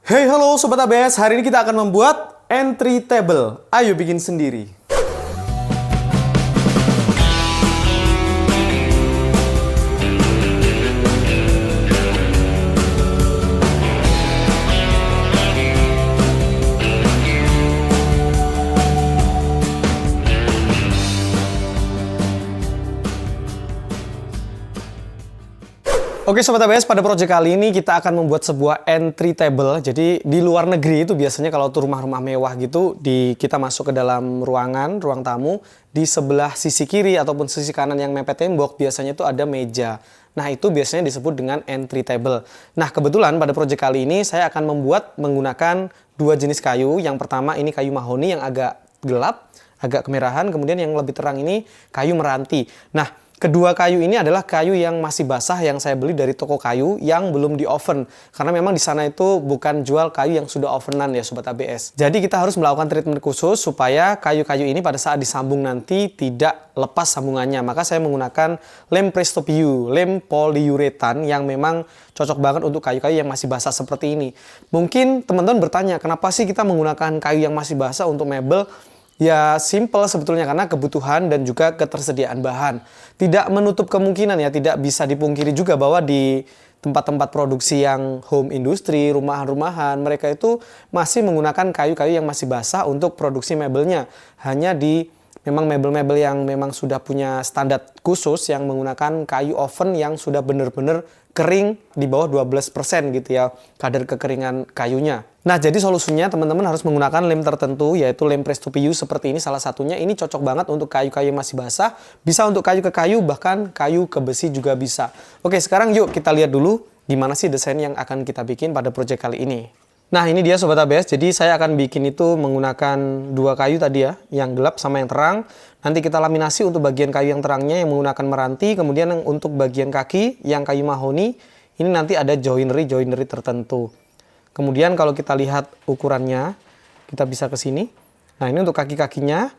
Hey halo Sobat ABS, hari ini kita akan membuat entry table. Ayo bikin sendiri. Oke Sobat ABS, pada project kali ini kita akan membuat sebuah entry table. Jadi di luar negeri itu biasanya kalau tuh rumah-rumah mewah gitu, kita masuk ke dalam ruangan, ruang tamu, di sebelah sisi kiri ataupun sisi kanan yang mepet tembok biasanya itu ada meja. Nah itu biasanya disebut dengan entry table. Nah kebetulan pada project kali ini saya akan membuat menggunakan dua jenis kayu. Yang pertama ini kayu mahoni yang agak gelap, agak kemerahan, kemudian yang lebih terang ini kayu meranti. Nah kedua kayu ini adalah kayu yang masih basah yang saya beli dari toko kayu yang belum di oven. Karena memang di sana itu bukan jual kayu yang sudah ovenan ya Sobat ABS. Jadi kita harus melakukan treatment khusus supaya kayu-kayu ini pada saat disambung nanti tidak lepas sambungannya. Maka saya menggunakan lem Presto PU, lem poliuretan yang memang cocok banget untuk kayu-kayu yang masih basah seperti ini. Mungkin teman-teman bertanya, kenapa sih kita menggunakan kayu yang masih basah untuk mebel? Ya simple sebetulnya karena kebutuhan dan juga ketersediaan bahan. Tidak menutup kemungkinan ya, tidak bisa dipungkiri juga bahwa di tempat-tempat produksi yang home industry, rumahan-rumahan, mereka itu masih menggunakan kayu-kayu yang masih basah untuk produksi mebelnya. Hanya di memang mebel-mebel yang memang sudah punya standar khusus yang menggunakan kayu oven yang sudah benar-benar kering di bawah 12% gitu ya kadar kekeringan kayunya. Nah jadi solusinya teman-teman harus menggunakan lem tertentu yaitu lem Presto PU seperti ini salah satunya. Ini cocok banget untuk kayu-kayu yang masih basah, bisa untuk kayu ke kayu, bahkan kayu ke besi juga bisa. Oke sekarang yuk kita lihat dulu gimana sih desain yang akan kita bikin pada project kali ini. Nah ini dia Sobat ABS, jadi saya akan bikin itu menggunakan dua kayu tadi ya, yang gelap sama yang terang. Nanti kita laminasi untuk bagian kayu yang terangnya yang menggunakan meranti, kemudian yang untuk bagian kaki yang kayu mahoni, ini nanti ada joinery tertentu. Kemudian kalau kita lihat ukurannya, kita bisa ke sini. Nah ini untuk kaki-kakinya,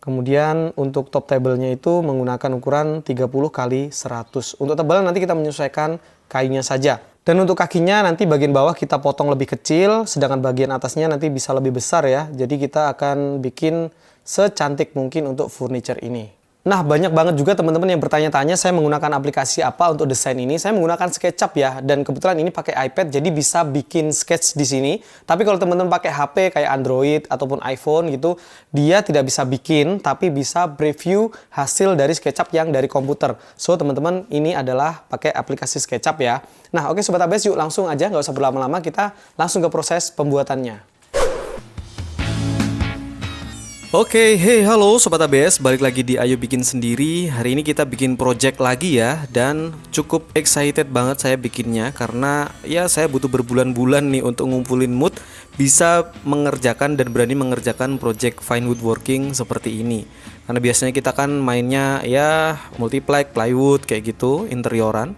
kemudian untuk top table-nya itu menggunakan ukuran 30 x 100. Untuk tebalan nanti kita menyesuaikan kayunya saja. Dan untuk kakinya nanti bagian bawah kita potong lebih kecil, sedangkan bagian atasnya nanti bisa lebih besar ya. Jadi kita akan bikin secantik mungkin untuk furniture ini. Nah banyak banget juga teman-teman yang bertanya-tanya saya menggunakan aplikasi apa untuk desain ini. Saya menggunakan SketchUp ya, dan kebetulan ini pakai iPad jadi bisa bikin sketch di sini. Tapi kalau teman-teman pakai HP kayak Android ataupun iPhone gitu, dia tidak bisa bikin tapi bisa preview hasil dari SketchUp yang dari komputer. So teman-teman ini adalah pakai aplikasi SketchUp ya. Nah oke Sobat ABS, yuk langsung aja, nggak usah berlama-lama, kita langsung ke proses pembuatannya. Oke, hey halo Sobat ABS, balik lagi di Ayo Bikin Sendiri. Hari ini kita bikin project lagi ya, dan cukup excited banget saya bikinnya karena ya saya butuh berbulan-bulan nih untuk ngumpulin mood bisa mengerjakan dan berani mengerjakan project fine woodworking seperti ini. Karena biasanya kita kan mainnya ya multiplex, plywood kayak gitu, interioran.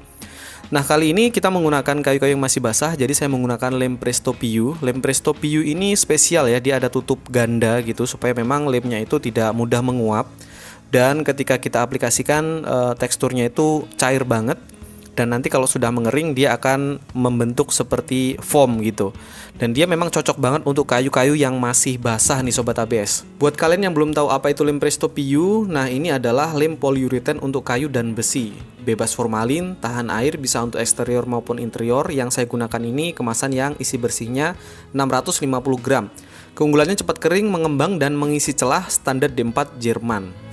Nah kali ini kita menggunakan kayu-kayu yang masih basah, jadi saya menggunakan lem Presto PU. Lem Presto PU ini spesial ya, dia ada tutup ganda gitu supaya memang lemnya itu tidak mudah menguap. Dan ketika kita aplikasikan teksturnya itu cair banget. Dan nanti kalau sudah mengering dia akan membentuk seperti foam gitu. Dan dia memang cocok banget untuk kayu-kayu yang masih basah nih Sobat ABS. Buat kalian yang belum tahu apa itu lem Presto PU, nah ini adalah lem poliuretan untuk kayu dan besi. Bebas formalin, tahan air, bisa untuk eksterior maupun interior. Yang saya gunakan ini kemasan yang isi bersihnya 650 gram. Keunggulannya cepat kering, mengembang, dan mengisi celah standar D4 Jerman.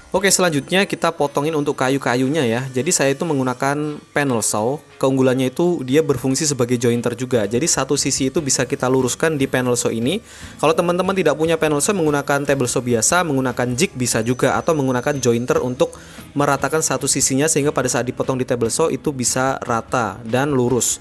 Oke, selanjutnya kita potongin untuk kayu-kayunya ya. Jadi saya itu menggunakan panel saw. Keunggulannya itu dia berfungsi sebagai jointer juga. Jadi satu sisi itu bisa kita luruskan di panel saw ini. Kalau teman-teman tidak punya panel saw, menggunakan table saw biasa, menggunakan jig bisa juga, atau menggunakan jointer untuk meratakan satu sisinya sehingga pada saat dipotong di table saw itu bisa rata dan lurus.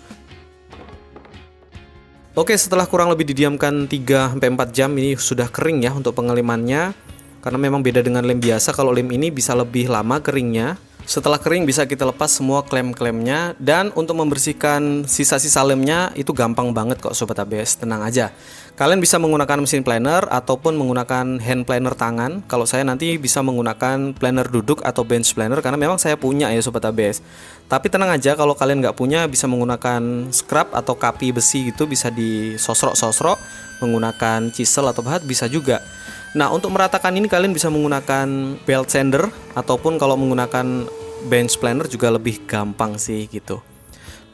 Oke, setelah kurang lebih didiamkan 3-4 jam ini sudah kering ya untuk pengelimannya. Karena memang beda dengan lem biasa, kalau lem ini bisa lebih lama keringnya. Setelah kering bisa kita lepas semua klem-klemnya, dan untuk membersihkan sisa-sisa lemnya itu gampang banget kok Sobat ABS, tenang aja. Kalian bisa menggunakan mesin planer ataupun menggunakan hand planer tangan. Kalau saya nanti bisa menggunakan planer duduk atau bench planer karena memang saya punya ya Sobat ABS. Tapi tenang aja, kalau kalian nggak punya bisa menggunakan scrub atau kapi besi gitu, bisa disosrok-sosrok, menggunakan chisel atau bahat bisa juga. Nah, untuk meratakan ini kalian bisa menggunakan belt sander ataupun kalau menggunakan bench planer juga lebih gampang sih gitu.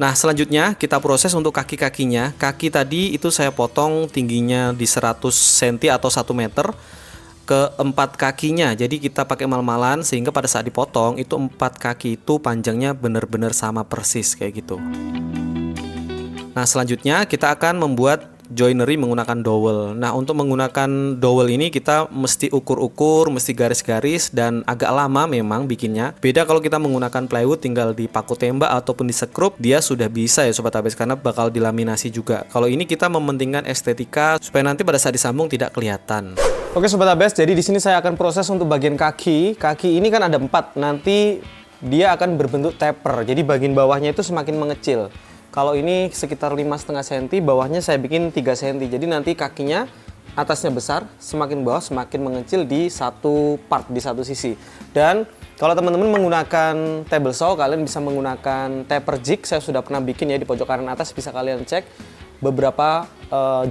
Nah, selanjutnya kita proses untuk kaki-kakinya. Kaki tadi itu saya potong tingginya di 100 cm atau 1 meter ke 4 kakinya. Jadi kita pakai mal-malan sehingga pada saat dipotong itu 4 kaki itu panjangnya benar-benar sama persis kayak gitu. Nah, selanjutnya kita akan membuat joinery menggunakan dowel. Nah, untuk menggunakan dowel ini kita mesti ukur-ukur, mesti garis-garis, dan agak lama memang bikinnya. Beda kalau kita menggunakan plywood, tinggal dipaku tembak ataupun disekrup, dia sudah bisa ya Sobat ABS, karena bakal dilaminasi juga. Kalau ini kita mementingkan estetika supaya nanti pada saat disambung tidak kelihatan. Oke Sobat ABS, jadi di sini saya akan proses untuk bagian kaki. Kaki ini kan ada 4, nanti dia akan berbentuk taper. Jadi bagian bawahnya itu semakin mengecil. Kalau ini sekitar 5,5 cm, bawahnya saya bikin 3 cm. Jadi nanti kakinya atasnya besar, semakin bawah semakin mengecil di satu part, di satu sisi. Dan kalau teman-teman menggunakan table saw, kalian bisa menggunakan taper jig. Saya sudah pernah bikin ya di pojok kanan atas, bisa kalian cek beberapa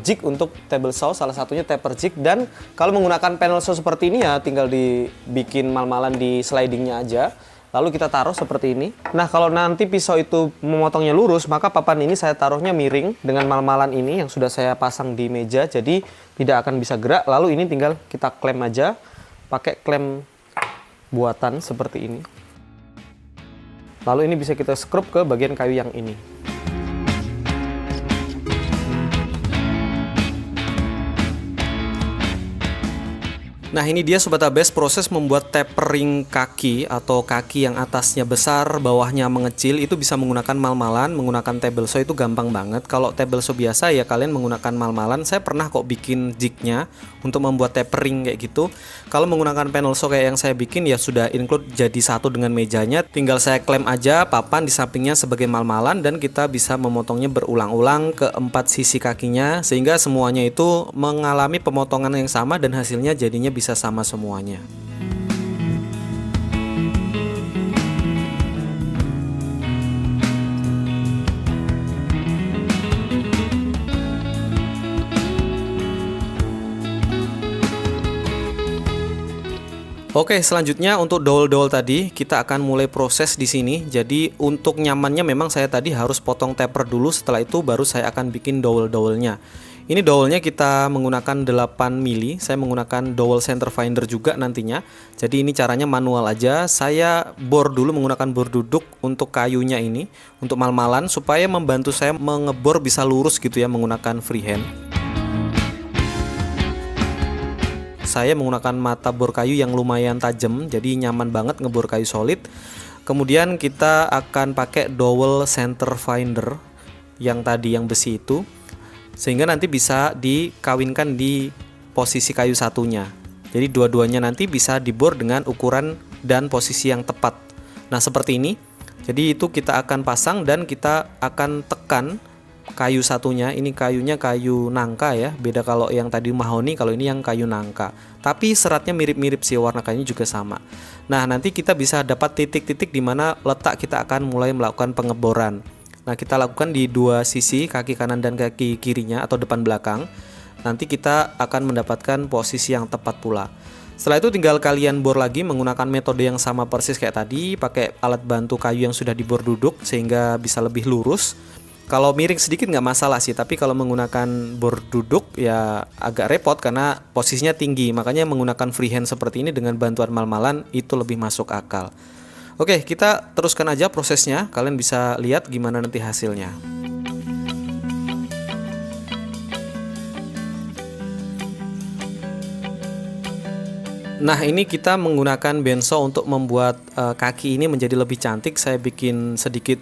jig untuk table saw, salah satunya taper jig. Dan kalau menggunakan panel saw seperti ini ya tinggal dibikin mal-malan di slidingnya aja. Lalu kita taruh seperti ini. Nah, kalau nanti pisau itu memotongnya lurus, maka papan ini saya taruhnya miring dengan mal-malan ini yang sudah saya pasang di meja, jadi tidak akan bisa gerak. Lalu ini tinggal kita klem aja, pakai klem buatan seperti ini. Lalu ini bisa kita skrup ke bagian kayu yang ini. Nah, ini dia Sobat ABS proses membuat tapering kaki atau kaki yang atasnya besar, bawahnya mengecil. Itu bisa menggunakan mal-malan, menggunakan table saw itu gampang banget. Kalau table saw biasa ya kalian menggunakan mal-malan. Saya pernah kok bikin jignya untuk membuat tapering kayak gitu. Kalau menggunakan panel saw kayak yang saya bikin ya sudah include jadi satu dengan mejanya. Tinggal saya klem aja papan di sampingnya sebagai mal-malan dan kita bisa memotongnya berulang-ulang ke 4 sisi kakinya sehingga semuanya itu mengalami pemotongan yang sama dan hasilnya jadinya bisa sama semuanya. Oke, selanjutnya untuk dowel-dowel tadi kita akan mulai proses di sini. Jadi untuk nyamannya memang saya tadi harus potong taper dulu, setelah itu baru saya akan bikin dowel-dowelnya. Ini dowelnya kita menggunakan 8 mili. Saya menggunakan dowel center finder juga nantinya. Jadi ini caranya manual aja. Saya bor dulu menggunakan bor duduk untuk kayunya ini, untuk mal-malan supaya membantu saya mengebor bisa lurus gitu ya menggunakan freehand. Saya menggunakan mata bor kayu yang lumayan tajam, jadi nyaman banget ngebor kayu solid. Kemudian kita akan pakai dowel center finder yang tadi yang besi itu, sehingga nanti bisa dikawinkan di posisi kayu satunya. Jadi dua-duanya nanti bisa dibor dengan ukuran dan posisi yang tepat. Nah seperti ini. Jadi itu kita akan pasang dan kita akan tekan kayu satunya. Ini kayunya kayu nangka ya. Beda kalau yang tadi mahoni, kalau ini yang kayu nangka. Tapi seratnya mirip-mirip sih, warna kayunya juga sama. Nah nanti kita bisa dapat titik-titik di mana letak kita akan mulai melakukan pengeboran. Nah kita lakukan di dua sisi, kaki kanan dan kaki kirinya atau depan belakang. Nanti kita akan mendapatkan posisi yang tepat pula. Setelah itu tinggal kalian bor lagi menggunakan metode yang sama persis kayak tadi, pakai alat bantu kayu yang sudah dibor duduk sehingga bisa lebih lurus. Kalau miring sedikit nggak masalah sih, tapi kalau menggunakan bor duduk ya agak repot karena posisinya tinggi. Makanya menggunakan freehand seperti ini dengan bantuan mal-malan itu lebih masuk akal. Oke, kita teruskan aja prosesnya. Kalian bisa lihat gimana nanti hasilnya. Nah, ini kita menggunakan bench saw untuk membuat kaki ini menjadi lebih cantik. Saya bikin sedikit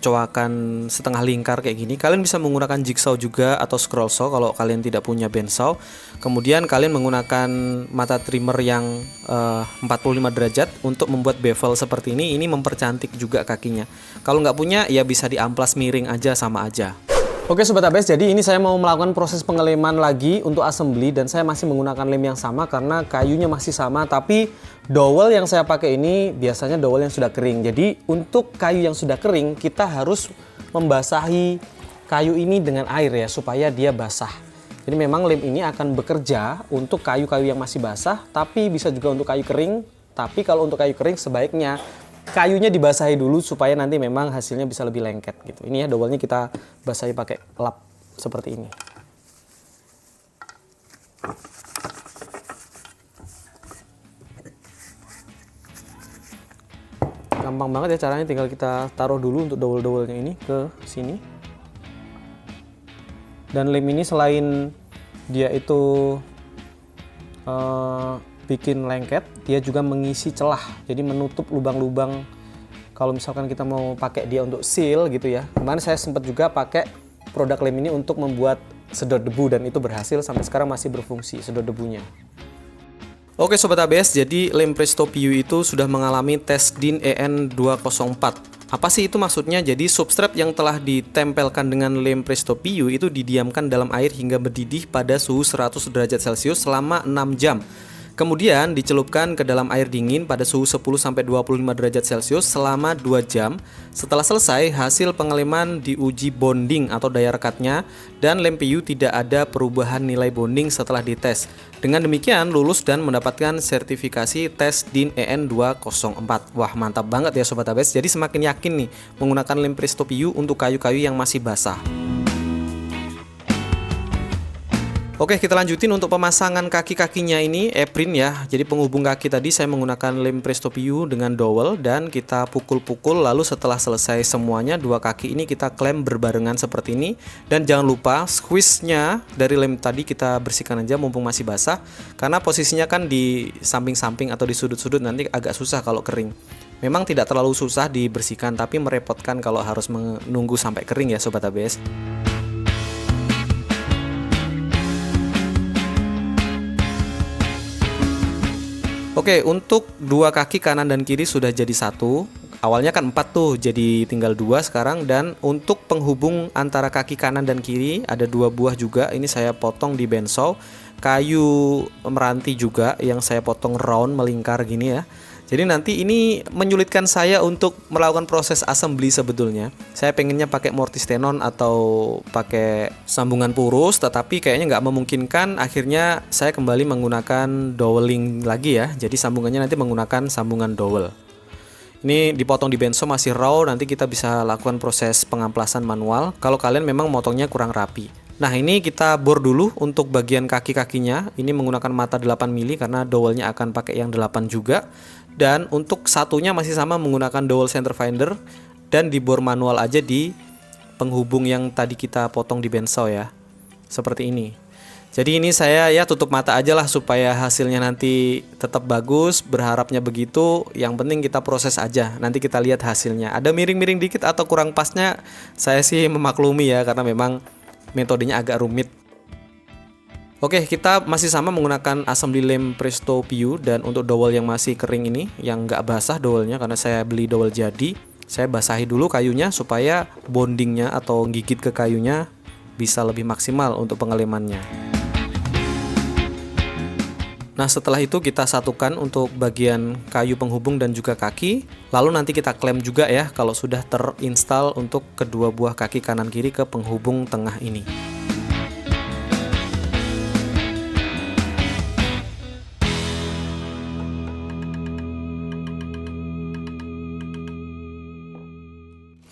coakan setengah lingkar kayak gini. Kalian bisa menggunakan jigsaw juga atau scroll saw kalau kalian tidak punya bandsaw. Kemudian kalian menggunakan mata trimmer yang 45 derajat untuk membuat bevel seperti ini. Ini mempercantik juga kakinya. Kalau nggak punya ya bisa diamplas miring aja, sama aja. Oke Sobat ABS, jadi ini saya mau melakukan proses pengeleman lagi untuk assembly dan saya masih menggunakan lem yang sama karena kayunya masih sama, tapi dowel yang saya pakai ini biasanya dowel yang sudah kering. Jadi untuk kayu yang sudah kering kita harus membasahi kayu ini dengan air ya supaya dia basah. Jadi memang lem ini akan bekerja untuk kayu-kayu yang masih basah, tapi bisa juga untuk kayu kering. Tapi kalau untuk kayu kering sebaiknya kayunya dibasahi dulu supaya nanti memang hasilnya bisa lebih lengket gitu. Ini ya dowelnya kita basahi pakai lap seperti ini. Gampang banget ya caranya, tinggal kita taruh dulu untuk dowel-dowelnya ini ke sini. Dan lem ini selain dia itu bikin lengket, dia juga mengisi celah, jadi menutup lubang-lubang kalau misalkan kita mau pakai dia untuk seal gitu ya. Kemarin saya sempat juga pakai produk lem ini untuk membuat sedot debu dan itu berhasil, sampai sekarang masih berfungsi sedot debunya. Oke Sobat ABS, jadi lem Presto PU itu sudah mengalami tes DIN EN 204. Apa sih itu maksudnya? Jadi substrat yang telah ditempelkan dengan lem Presto PU itu didiamkan dalam air hingga mendidih pada suhu 100 derajat Celcius selama 6 jam. Kemudian dicelupkan ke dalam air dingin pada suhu 10-25 derajat Celcius selama 2 jam. Setelah selesai, hasil pengeleman diuji bonding atau daya rekatnya dan lem PU tidak ada perubahan nilai bonding setelah dites. Dengan demikian lulus dan mendapatkan sertifikasi tes DIN EN 204. Wah, mantap banget ya Sobat ABS. Jadi semakin yakin nih menggunakan lem Presto PU untuk kayu-kayu yang masih basah. Oke, kita lanjutin untuk pemasangan kaki-kakinya ini, apron ya. Jadi penghubung kaki tadi saya menggunakan lem Presto PU dengan dowel dan kita pukul-pukul, lalu setelah selesai semuanya dua kaki ini kita klem berbarengan seperti ini. Dan jangan lupa squeeze-nya dari lem tadi kita bersihkan aja mumpung masih basah, karena posisinya kan di samping-samping atau di sudut-sudut, nanti agak susah kalau kering. Memang tidak terlalu susah dibersihkan, tapi merepotkan kalau harus menunggu sampai kering ya Sobat ABS. Oke, untuk dua kaki kanan dan kiri sudah jadi satu. Awalnya kan 4 tuh, jadi tinggal 2 sekarang. Dan untuk penghubung antara kaki kanan dan kiri ada 2 buah juga. Ini saya potong di bandsaw. Kayu meranti juga yang saya potong round melingkar gini ya. Jadi nanti ini menyulitkan saya untuk melakukan proses assembly sebetulnya. Saya pengennya pakai mortise tenon atau pakai sambungan purus, tetapi kayaknya nggak memungkinkan. Akhirnya saya kembali menggunakan doweling lagi ya. Jadi sambungannya nanti menggunakan sambungan dowel. Ini dipotong di bandsaw masih raw, nanti kita bisa lakukan proses pengamplasan manual kalau kalian memang motongnya kurang rapi. Nah, ini kita bor dulu untuk bagian kaki-kakinya. Ini menggunakan mata 8 mili karena dowelnya akan pakai yang 8 juga. Dan untuk satunya masih sama menggunakan dowel center finder dan dibor manual aja di penghubung yang tadi kita potong di bandsaw ya. Seperti ini. Jadi ini saya ya tutup mata aja lah supaya hasilnya nanti tetap bagus, berharapnya begitu. Yang penting kita proses aja, nanti kita lihat hasilnya. Ada miring-miring dikit atau kurang pasnya, saya sih memaklumi ya karena memang metodenya agak rumit. Oke, kita masih sama menggunakan assembly lem Presto PU dan untuk dowel yang masih kering ini, yang nggak basah dowelnya karena saya beli dowel jadi, saya basahi dulu kayunya supaya bondingnya atau gigit ke kayunya bisa lebih maksimal untuk pengelemannya. Nah, setelah itu kita satukan untuk bagian kayu penghubung dan juga kaki, lalu nanti kita klem juga ya kalau sudah terinstall untuk kedua buah kaki kanan kiri ke penghubung tengah ini.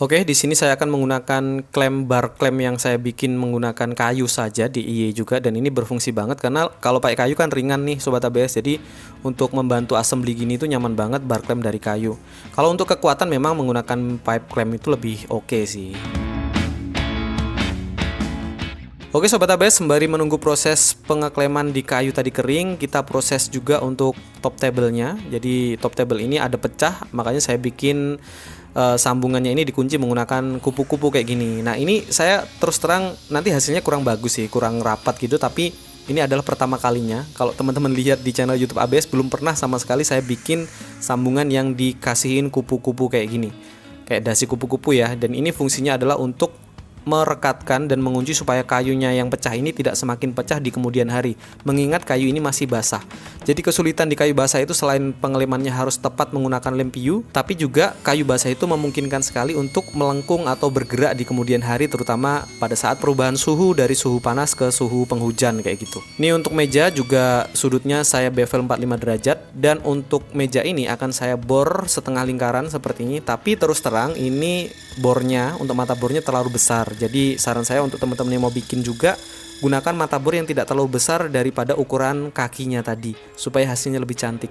Oke, di sini saya akan menggunakan klem bar klem yang saya bikin menggunakan kayu saja di IE juga, dan ini berfungsi banget karena kalau pakai kayu kan ringan nih Sobat ABS. Jadi untuk membantu assembly gini tuh nyaman banget bar klem dari kayu. Kalau untuk kekuatan memang menggunakan pipe klem itu lebih oke sih. Oke Sobat ABS, sembari menunggu proses pengekleman di kayu tadi kering, kita proses juga untuk top table-nya. Jadi top table ini ada pecah, makanya saya bikin sambungannya ini dikunci menggunakan kupu-kupu kayak gini. Nah ini saya terus terang nanti hasilnya kurang bagus sih, kurang rapat gitu, tapi ini adalah pertama kalinya. Kalau teman-teman lihat di channel YouTube ABS, belum pernah sama sekali saya bikin sambungan yang dikasihin kupu-kupu kayak gini, kayak dasi kupu-kupu ya. Dan ini fungsinya adalah untuk merekatkan dan mengunci supaya kayunya yang pecah ini tidak semakin pecah di kemudian hari, mengingat kayu ini masih basah. Jadi kesulitan di kayu basah itu selain pengelemannya harus tepat menggunakan lem PU, tapi juga kayu basah itu memungkinkan sekali untuk melengkung atau bergerak di kemudian hari, terutama pada saat perubahan suhu dari suhu panas ke suhu penghujan kayak gitu. Ini untuk meja juga sudutnya saya bevel 45 derajat, dan untuk meja ini akan saya bor setengah lingkaran seperti ini, tapi terus terang ini bornya, untuk mata bornya terlalu besar. Jadi saran saya untuk teman-teman yang mau bikin juga, gunakan mata bor yang tidak terlalu besar daripada ukuran kakinya tadi, supaya hasilnya lebih cantik.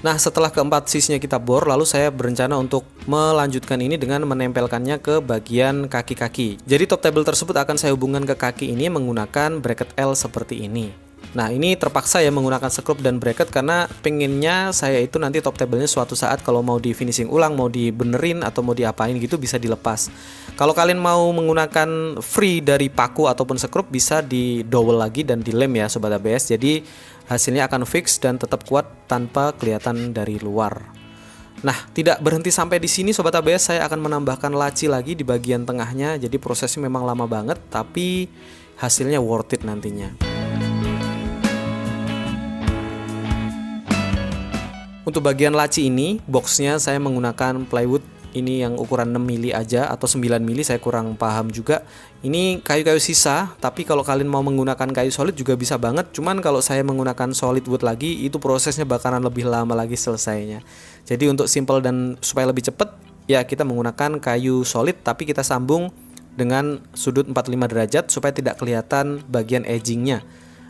Nah setelah keempat sisinya kita bor, lalu saya berencana untuk melanjutkan ini dengan menempelkannya ke bagian kaki-kaki. Jadi top table tersebut akan saya hubungkan ke kaki ini menggunakan bracket L seperti ini. Nah ini terpaksa ya menggunakan sekrup dan bracket karena pengennya saya itu nanti top table-nya suatu saat kalau mau di finishing ulang, mau dibenerin atau mau diapain gitu bisa dilepas. Kalau kalian mau menggunakan free dari paku ataupun sekrup, bisa di dowel lagi dan dilem ya Sobat ABS. Jadi hasilnya akan fix dan tetap kuat tanpa kelihatan dari luar. Nah tidak berhenti sampai di sini Sobat ABS, saya akan menambahkan laci lagi di bagian tengahnya. Jadi prosesnya memang lama banget, tapi hasilnya worth it nantinya. Untuk bagian laci ini, boxnya saya menggunakan plywood ini yang ukuran 6 mili aja atau 9 mili, saya kurang paham juga. Ini kayu-kayu sisa, tapi kalau kalian mau menggunakan kayu solid juga bisa banget. Cuman kalau saya menggunakan solid wood lagi, itu prosesnya bakalan lebih lama lagi selesainya. Jadi untuk simple dan supaya lebih cepet, ya kita menggunakan kayu solid, tapi kita sambung dengan sudut 45 derajat supaya tidak kelihatan bagian edgingnya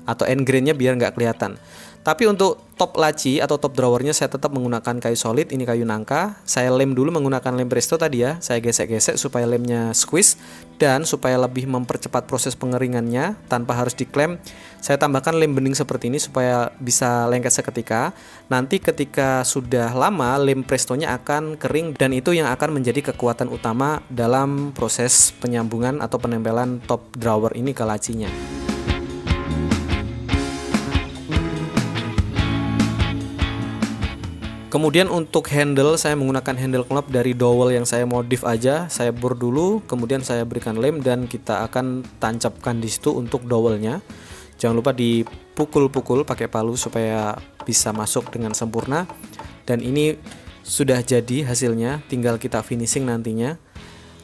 atau end grain-nya biar nggak kelihatan. Tapi untuk top laci atau top drawernya saya tetap menggunakan kayu solid, ini kayu nangka. Saya lem dulu menggunakan lem presto tadi ya. Saya gesek-gesek supaya lemnya squeeze, dan supaya lebih mempercepat proses pengeringannya tanpa harus diklem, saya tambahkan lem bening seperti ini supaya bisa lengket seketika. Nanti ketika sudah lama lem prestonya akan kering, dan itu yang akan menjadi kekuatan utama dalam proses penyambungan atau penempelan top drawer ini ke lacinya. Kemudian untuk handle, saya menggunakan handle knop dari dowel yang saya modif aja. Saya bor dulu, kemudian saya berikan lem, dan kita akan tancapkan di situ untuk dowelnya. Jangan lupa dipukul-pukul pakai palu supaya bisa masuk dengan sempurna. Dan ini sudah jadi hasilnya, tinggal kita finishing nantinya.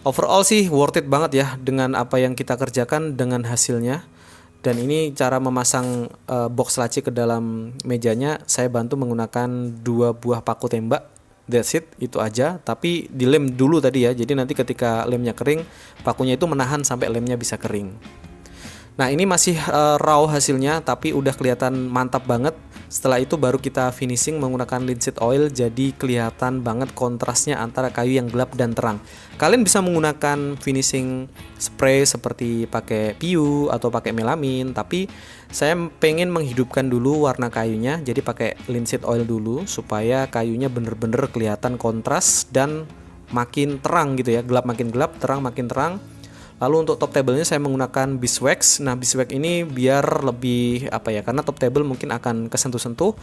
Overall sih worth it banget ya dengan apa yang kita kerjakan dengan hasilnya. Dan ini cara memasang box laci ke dalam mejanya, saya bantu menggunakan 2 buah paku tembak. That's it, itu aja. Tapi dilem dulu tadi ya, jadi nanti ketika lemnya kering, pakunya itu menahan sampai lemnya bisa kering. Nah ini masih raw hasilnya, tapi udah kelihatan mantap banget. Setelah itu baru kita finishing menggunakan linseed oil, jadi kelihatan banget kontrasnya antara kayu yang gelap dan terang. Kalian bisa menggunakan finishing spray seperti pakai PU atau pakai melamin, tapi saya pengen menghidupkan dulu warna kayunya, jadi pakai linseed oil dulu supaya kayunya bener-bener kelihatan kontras dan makin terang gitu ya, gelap makin gelap, terang makin terang. Lalu untuk top table-nya saya menggunakan beeswax. Nah, beeswax ini biar lebih karena top table mungkin akan kesentuh-sentuh.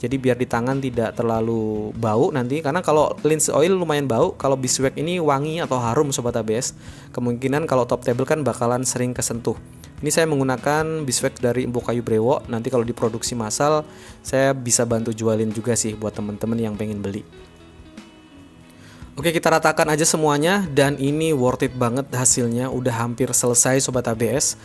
Jadi biar di tangan tidak terlalu bau nanti. Karena kalau linseed oil lumayan bau, kalau beeswax ini wangi atau harum Sobat ABS. Kemungkinan kalau top table kan bakalan sering kesentuh. Ini saya menggunakan beeswax dari Empuk Kayu Brewok. Nanti kalau diproduksi massal, saya bisa bantu jualin juga sih buat teman-teman yang pengen beli. Oke, kita ratakan aja semuanya, dan ini worth it banget hasilnya. Udah hampir selesai Sobat ABS.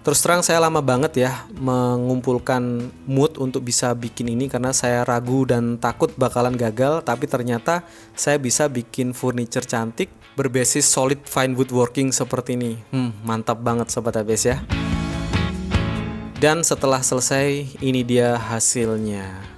Terus terang saya lama banget ya mengumpulkan mood untuk bisa bikin ini, karena saya ragu dan takut bakalan gagal. Tapi ternyata saya bisa bikin furniture cantik berbasis solid fine woodworking seperti ini. Mantap banget Sobat ABS ya. Dan setelah selesai, ini dia hasilnya.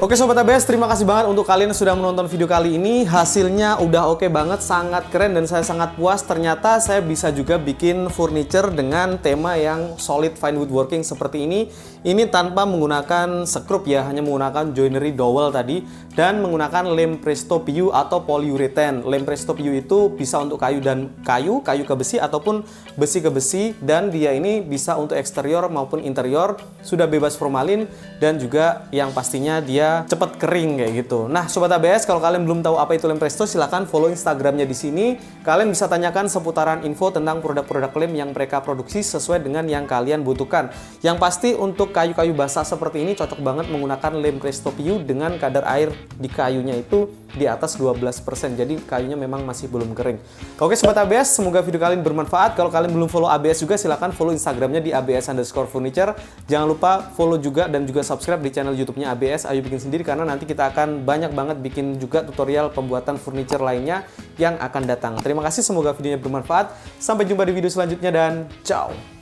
Oke Sobat ABS, terima kasih banget untuk kalian yang sudah menonton video kali ini. Hasilnya udah oke banget, sangat keren dan saya sangat puas. Ternyata saya bisa juga bikin furniture dengan tema yang solid fine woodworking seperti ini. Ini tanpa menggunakan sekrup ya, hanya menggunakan joinery dowel tadi. Dan menggunakan lem Presto PU atau polyurethane. Lem Presto PU itu bisa untuk kayu ke besi ataupun besi ke besi. Dan dia ini bisa untuk eksterior maupun interior. Sudah bebas formalin dan juga yang pastinya dia cepat kering kayak gitu. Nah, Sobat ABS, kalau kalian belum tahu apa itu lem Presto, silahkan follow Instagramnya di sini. Kalian bisa tanyakan seputaran info tentang produk-produk lem yang mereka produksi sesuai dengan yang kalian butuhkan. Yang pasti untuk kayu-kayu basah seperti ini cocok banget menggunakan lem Presto PU dengan kadar air di kayunya itu di atas 12%. Jadi kayunya memang masih belum kering. Oke Sobat ABS, semoga video kalian bermanfaat. Kalau kalian belum follow ABS juga, silahkan follow Instagramnya di ABS_furniture. Jangan lupa follow juga dan juga subscribe di channel YouTube-nya ABS Ayo Bikin Sendiri, karena nanti kita akan banyak banget bikin juga tutorial pembuatan furniture lainnya yang akan datang. Terima kasih, semoga videonya bermanfaat. Sampai jumpa di video selanjutnya dan ciao.